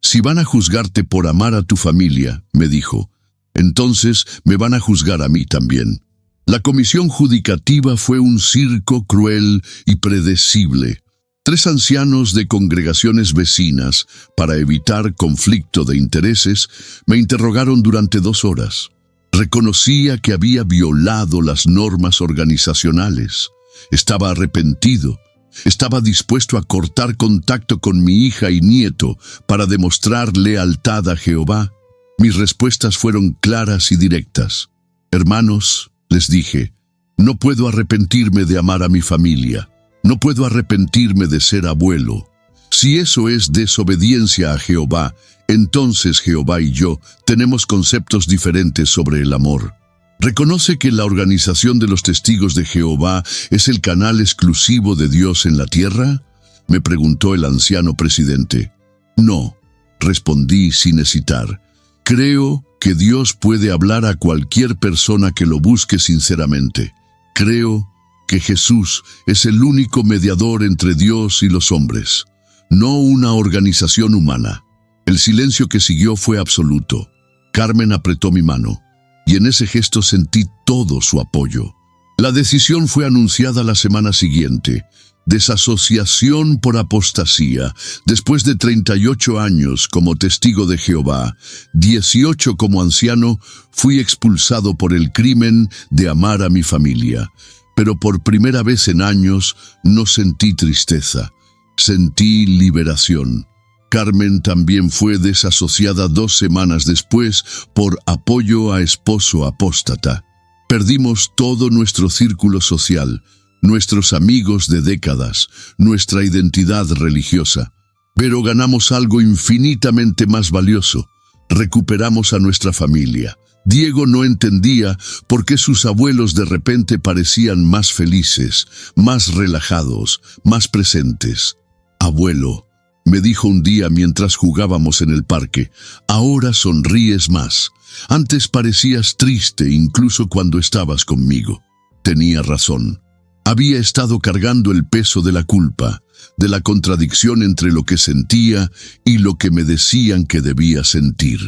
Si van a juzgarte por amar a tu familia, me dijo, entonces me van a juzgar a mí también. La comisión judicativa fue un circo cruel y predecible. 3 ancianos de congregaciones vecinas, para evitar conflicto de intereses, me interrogaron durante 2 horas. Reconocía que había violado las normas organizacionales. Estaba arrepentido. Estaba dispuesto a cortar contacto con mi hija y nieto para demostrar lealtad a Jehová. Mis respuestas fueron claras y directas. Hermanos, les dije, no puedo arrepentirme de amar a mi familia. No puedo arrepentirme de ser abuelo. Si eso es desobediencia a Jehová, entonces Jehová y yo tenemos conceptos diferentes sobre el amor. ¿Reconoce que la organización de los testigos de Jehová es el canal exclusivo de Dios en la tierra? Me preguntó el anciano presidente. No, respondí sin hesitar. Creo que Dios puede hablar a cualquier persona que lo busque sinceramente. Creo que Jesús es el único mediador entre Dios y los hombres, no una organización humana. El silencio que siguió fue absoluto. Carmen apretó mi mano, y en ese gesto sentí todo su apoyo. La decisión fue anunciada la semana siguiente. Desasociación por apostasía. Después de 38 años como testigo de Jehová, 18 como anciano, fui expulsado por el crimen de amar a mi familia. Pero por primera vez en años no sentí tristeza, sentí liberación. Carmen también fue desasociada 2 semanas después por apoyo a esposo apóstata. Perdimos todo nuestro círculo social, nuestros amigos de décadas, nuestra identidad religiosa. Pero ganamos algo infinitamente más valioso. Recuperamos a nuestra familia. Diego no entendía por qué sus abuelos de repente parecían más felices, más relajados, más presentes. Abuelo, me dijo un día mientras jugábamos en el parque, ahora sonríes más. Antes parecías triste incluso cuando estabas conmigo. Tenía razón. Había estado cargando el peso de la culpa, de la contradicción entre lo que sentía y lo que me decían que debía sentir.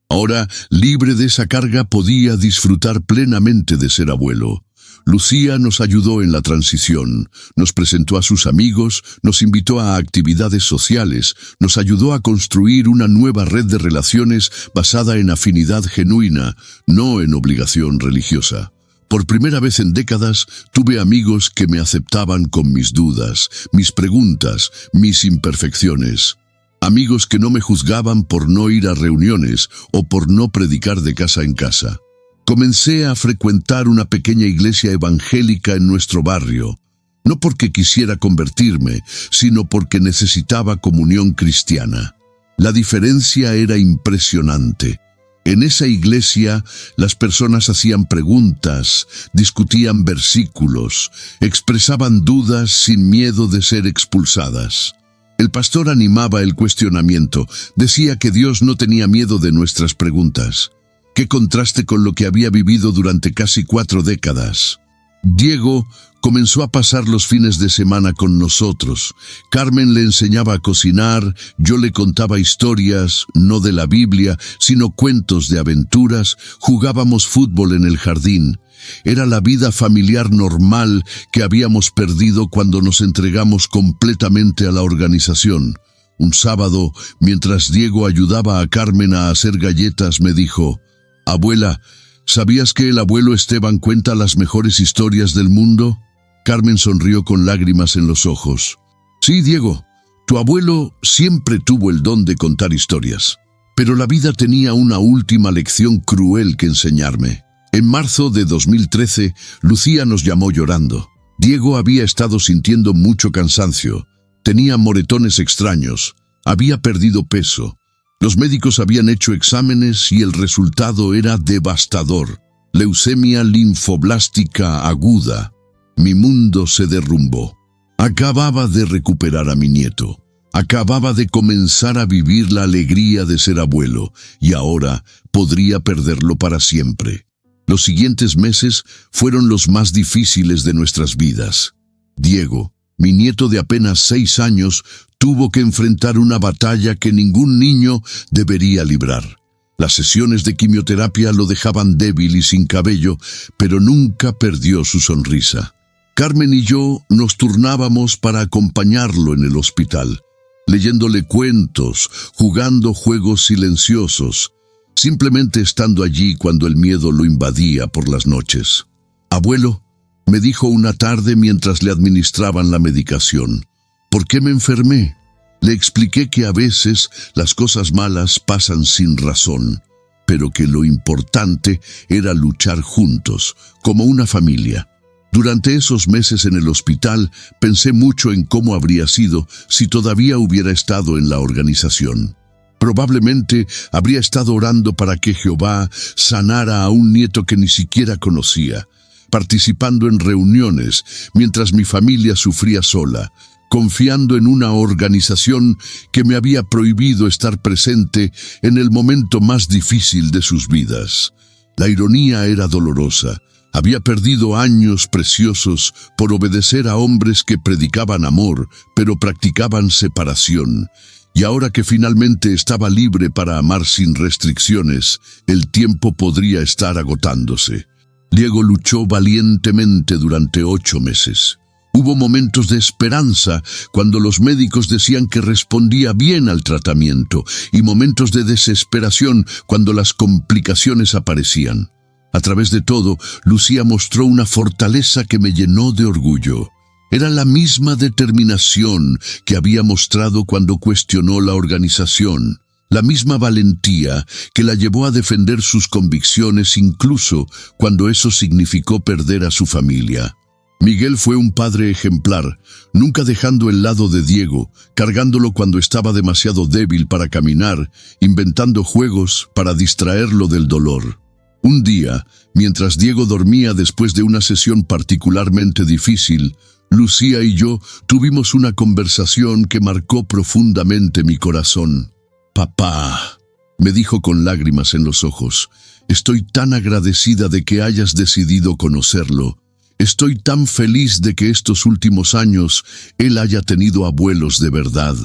Ahora, libre de esa carga, podía disfrutar plenamente de ser abuelo. Lucía nos ayudó en la transición, nos presentó a sus amigos, nos invitó a actividades sociales, nos ayudó a construir una nueva red de relaciones basada en afinidad genuina, no en obligación religiosa. Por primera vez en décadas, tuve amigos que me aceptaban con mis dudas, mis preguntas, mis imperfecciones. Amigos que no me juzgaban por no ir a reuniones o por no predicar de casa en casa. Comencé a frecuentar una pequeña iglesia evangélica en nuestro barrio, no porque quisiera convertirme, sino porque necesitaba comunión cristiana. La diferencia era impresionante. En esa iglesia, las personas hacían preguntas, discutían versículos, expresaban dudas sin miedo de ser expulsadas. El pastor animaba el cuestionamiento, decía que Dios no tenía miedo de nuestras preguntas. Qué contraste con lo que había vivido durante casi 4 décadas. Diego comenzó a pasar los fines de semana con nosotros. Carmen le enseñaba a cocinar, yo le contaba historias, no de la Biblia, sino cuentos de aventuras, jugábamos fútbol en el jardín. Era la vida familiar normal que habíamos perdido cuando nos entregamos completamente a la organización. Un sábado, mientras Diego ayudaba a Carmen a hacer galletas, me dijo: «Abuela, ¿sabías que el abuelo Esteban cuenta las mejores historias del mundo?» Carmen sonrió con lágrimas en los ojos. «Sí, Diego, tu abuelo siempre tuvo el don de contar historias. Pero la vida tenía una última lección cruel que enseñarme. En marzo de 2013, Lucía nos llamó llorando. Diego había estado sintiendo mucho cansancio. Tenía moretones extraños. Había perdido peso. Los médicos habían hecho exámenes y el resultado era devastador. Leucemia linfoblástica aguda. Mi mundo se derrumbó. Acababa de recuperar a mi nieto. Acababa de comenzar a vivir la alegría de ser abuelo y ahora podría perderlo para siempre. Los siguientes meses fueron los más difíciles de nuestras vidas. Diego, mi nieto de apenas 6 años, tuvo que enfrentar una batalla que ningún niño debería librar. Las sesiones de quimioterapia lo dejaban débil y sin cabello, pero nunca perdió su sonrisa. Carmen y yo nos turnábamos para acompañarlo en el hospital, leyéndole cuentos, jugando juegos silenciosos, simplemente estando allí cuando el miedo lo invadía por las noches. «Abuelo», me dijo una tarde mientras le administraban la medicación, «¿por qué me enfermé?» Le expliqué que a veces las cosas malas pasan sin razón, pero que lo importante era luchar juntos, como una familia. Durante esos meses en el hospital pensé mucho en cómo habría sido si todavía hubiera estado en la organización. Probablemente habría estado orando para que Jehová sanara a un nieto que ni siquiera conocía, participando en reuniones mientras mi familia sufría sola, confiando en una organización que me había prohibido estar presente en el momento más difícil de sus vidas. La ironía era dolorosa. Había perdido años preciosos por obedecer a hombres que predicaban amor, pero practicaban separación. Y ahora que finalmente estaba libre para amar sin restricciones, el tiempo podría estar agotándose. Diego luchó valientemente durante 8 meses. Hubo momentos de esperanza cuando los médicos decían que respondía bien al tratamiento y momentos de desesperación cuando las complicaciones aparecían. A través de todo, Lucía mostró una fortaleza que me llenó de orgullo. Era la misma determinación que había mostrado cuando cuestionó la organización, la misma valentía que la llevó a defender sus convicciones incluso cuando eso significó perder a su familia. Miguel fue un padre ejemplar, nunca dejando el lado de Diego, cargándolo cuando estaba demasiado débil para caminar, inventando juegos para distraerlo del dolor. Un día, mientras Diego dormía después de una sesión particularmente difícil, Lucía y yo tuvimos una conversación que marcó profundamente mi corazón. «Papá», me dijo con lágrimas en los ojos, «estoy tan agradecida de que hayas decidido conocerlo. Estoy tan feliz de que estos últimos años él haya tenido abuelos de verdad».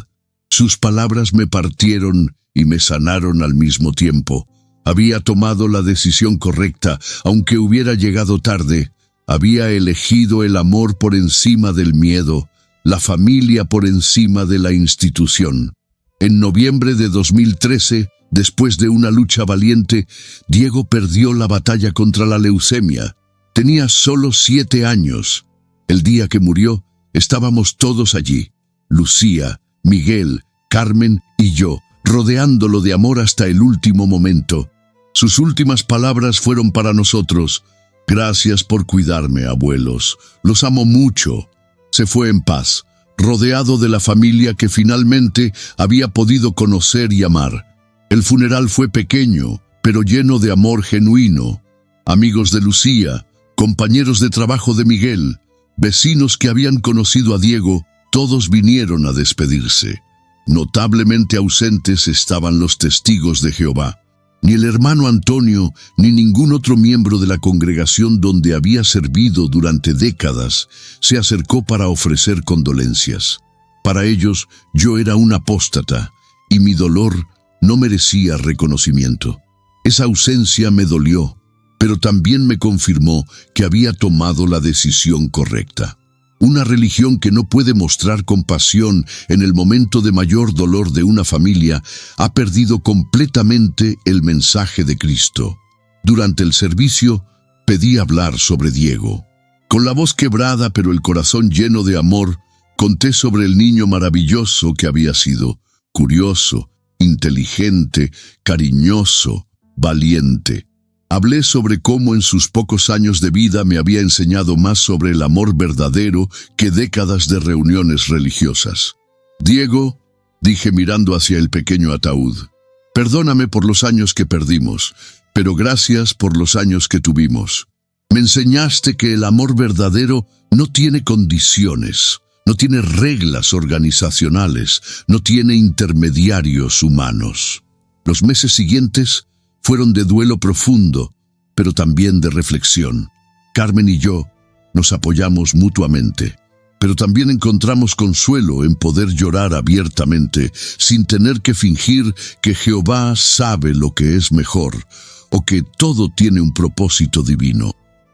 Sus palabras me partieron y me sanaron al mismo tiempo. Había tomado la decisión correcta, aunque hubiera llegado tarde. Había elegido el amor por encima del miedo, la familia por encima de la institución. En noviembre de 2013, después de una lucha valiente, Diego perdió la batalla contra la leucemia. Tenía solo 7 años. El día que murió, estábamos todos allí. Lucía, Miguel, Carmen y yo, rodeándolo de amor hasta el último momento. Sus últimas palabras fueron para nosotros: «Gracias por cuidarme, abuelos. Los amo mucho». Se fue en paz, rodeado de la familia que finalmente había podido conocer y amar. El funeral fue pequeño, pero lleno de amor genuino. Amigos de Lucía, compañeros de trabajo de Miguel, vecinos que habían conocido a Diego, todos vinieron a despedirse. Notablemente ausentes estaban los testigos de Jehová. Ni el hermano Antonio, ni ningún otro miembro de la congregación donde había servido durante décadas, se acercó para ofrecer condolencias. Para ellos, yo era un apóstata, y mi dolor no merecía reconocimiento. Esa ausencia me dolió, pero también me confirmó que había tomado la decisión correcta. Una religión que no puede mostrar compasión en el momento de mayor dolor de una familia ha perdido completamente el mensaje de Cristo. Durante el servicio, pedí hablar sobre Diego. Con la voz quebrada pero el corazón lleno de amor, conté sobre el niño maravilloso que había sido, curioso, inteligente, cariñoso, valiente. Hablé sobre cómo en sus pocos años de vida me había enseñado más sobre el amor verdadero que décadas de reuniones religiosas. Diego, dije mirando hacia el pequeño ataúd, perdóname por los años que perdimos, pero gracias por los años que tuvimos. Me enseñaste que el amor verdadero no tiene condiciones, no tiene reglas organizacionales, no tiene intermediarios humanos. Los meses siguientes fueron de duelo profundo, pero también de reflexión. Carmen y yo nos apoyamos mutuamente, pero también encontramos consuelo en poder llorar abiertamente, sin tener que fingir que Jehová sabe lo que es mejor, o que todo tiene un propósito divino.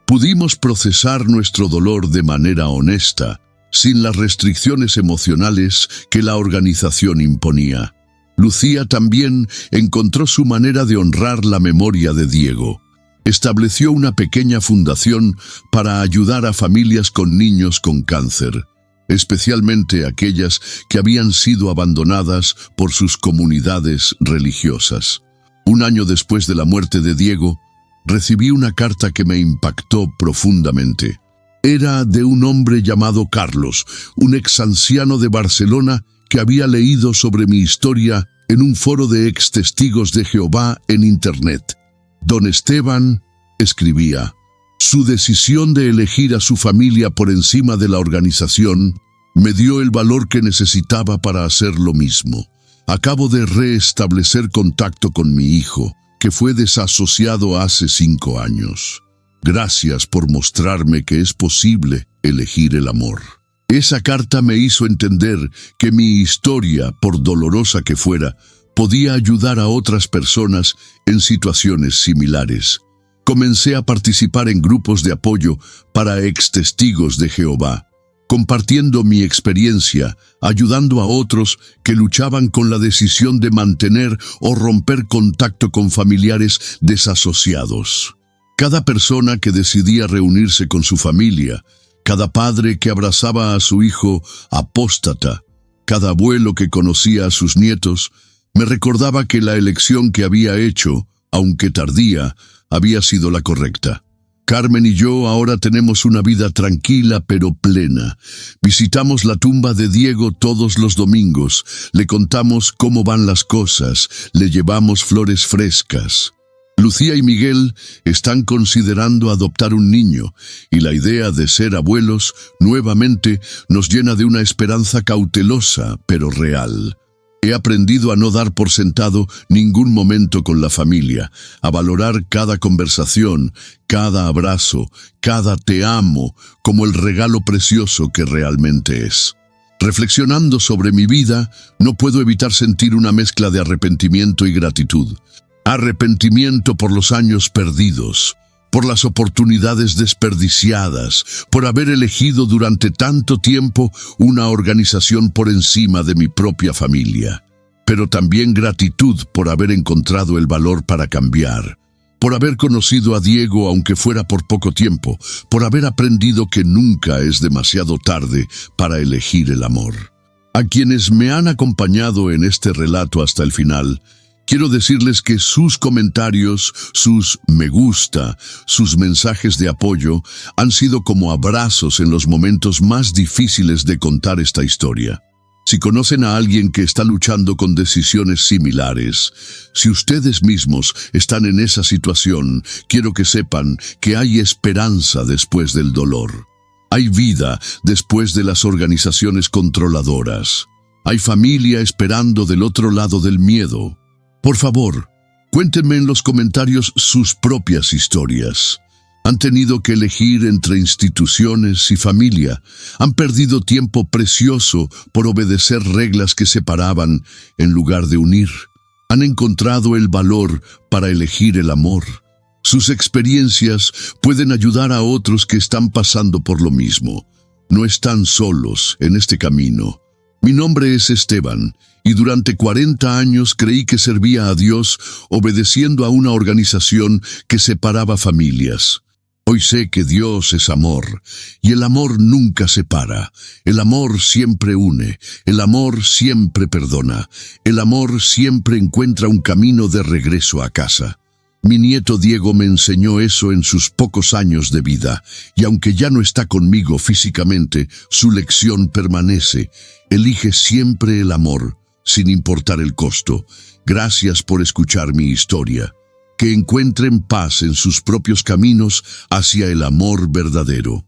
Pudimos procesar nuestro dolor de manera honesta, sin las restricciones emocionales que la organización imponía. Lucía también encontró su manera de honrar la memoria de Diego. Estableció una pequeña fundación para ayudar a familias con niños con cáncer, especialmente aquellas que habían sido abandonadas por sus comunidades religiosas. Un año después de la muerte de Diego, recibí una carta que me impactó profundamente. Era de un hombre llamado Carlos, un ex-anciano de Barcelona que había leído sobre mi historia en un foro de ex-testigos de Jehová en Internet. Don Esteban escribía, su decisión de elegir a su familia por encima de la organización me dio el valor que necesitaba para hacer lo mismo. Acabo de restablecer contacto con mi hijo, que fue desasociado hace 5 años. Gracias por mostrarme que es posible elegir el amor. Esa carta me hizo entender que mi historia, por dolorosa que fuera, podía ayudar a otras personas en situaciones similares. Comencé a participar en grupos de apoyo para ex-testigos de Jehová, compartiendo mi experiencia, ayudando a otros que luchaban con la decisión de mantener o romper contacto con familiares desasociados. Cada persona que decidía reunirse con su familia, cada padre que abrazaba a su hijo apóstata, cada abuelo que conocía a sus nietos, me recordaba que la elección que había hecho, aunque tardía, había sido la correcta. Carmen y yo ahora tenemos una vida tranquila pero plena. Visitamos la tumba de Diego todos los domingos, le contamos cómo van las cosas, le llevamos flores frescas. Lucía y Miguel están considerando adoptar un niño, y la idea de ser abuelos nuevamente nos llena de una esperanza cautelosa pero real. He aprendido a no dar por sentado ningún momento con la familia, a valorar cada conversación, cada abrazo, cada te amo como el regalo precioso que realmente es. Reflexionando sobre mi vida, no puedo evitar sentir una mezcla de arrepentimiento y gratitud. Arrepentimiento por los años perdidos, por las oportunidades desperdiciadas, por haber elegido durante tanto tiempo una organización por encima de mi propia familia. Pero también gratitud por haber encontrado el valor para cambiar, por haber conocido a Diego aunque fuera por poco tiempo, por haber aprendido que nunca es demasiado tarde para elegir el amor. A quienes me han acompañado en este relato hasta el final, quiero decirles que sus comentarios, sus me gusta, sus mensajes de apoyo han sido como abrazos en los momentos más difíciles de contar esta historia. Si conocen a alguien que está luchando con decisiones similares, si ustedes mismos están en esa situación, quiero que sepan que hay esperanza después del dolor. Hay vida después de las organizaciones controladoras. Hay familia esperando del otro lado del miedo. Por favor, cuéntenme en los comentarios sus propias historias. Han tenido que elegir entre instituciones y familia. Han perdido tiempo precioso por obedecer reglas que separaban en lugar de unir. Han encontrado el valor para elegir el amor. Sus experiencias pueden ayudar a otros que están pasando por lo mismo. No están solos en este camino. Mi nombre es Esteban, y durante 40 años creí que servía a Dios obedeciendo a una organización que separaba familias. Hoy sé que Dios es amor, y el amor nunca separa. El amor siempre une, el amor siempre perdona, el amor siempre encuentra un camino de regreso a casa. Mi nieto Diego me enseñó eso en sus pocos años de vida, y aunque ya no está conmigo físicamente, su lección permanece. Elige siempre el amor, sin importar el costo. Gracias por escuchar mi historia. Que encuentren paz en sus propios caminos hacia el amor verdadero.